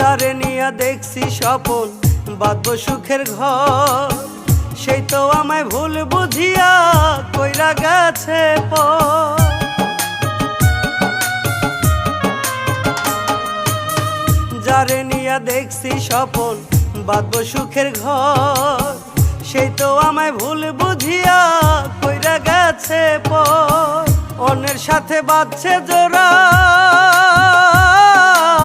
যারে নিয়া দেখছি স্বপন বাঁধবো সুখের ঘর, সেই তো আমায় ভুল বুঝিয়া কইরা গেছে পর। যারে নিয়া দেখছি স্বপন বাঁধবো সুখের ঘর, সেই তো আমায় ভুল বুঝিয়া কইরা গেছে পর। অন্যের সাথে বাঁধছে জোড়া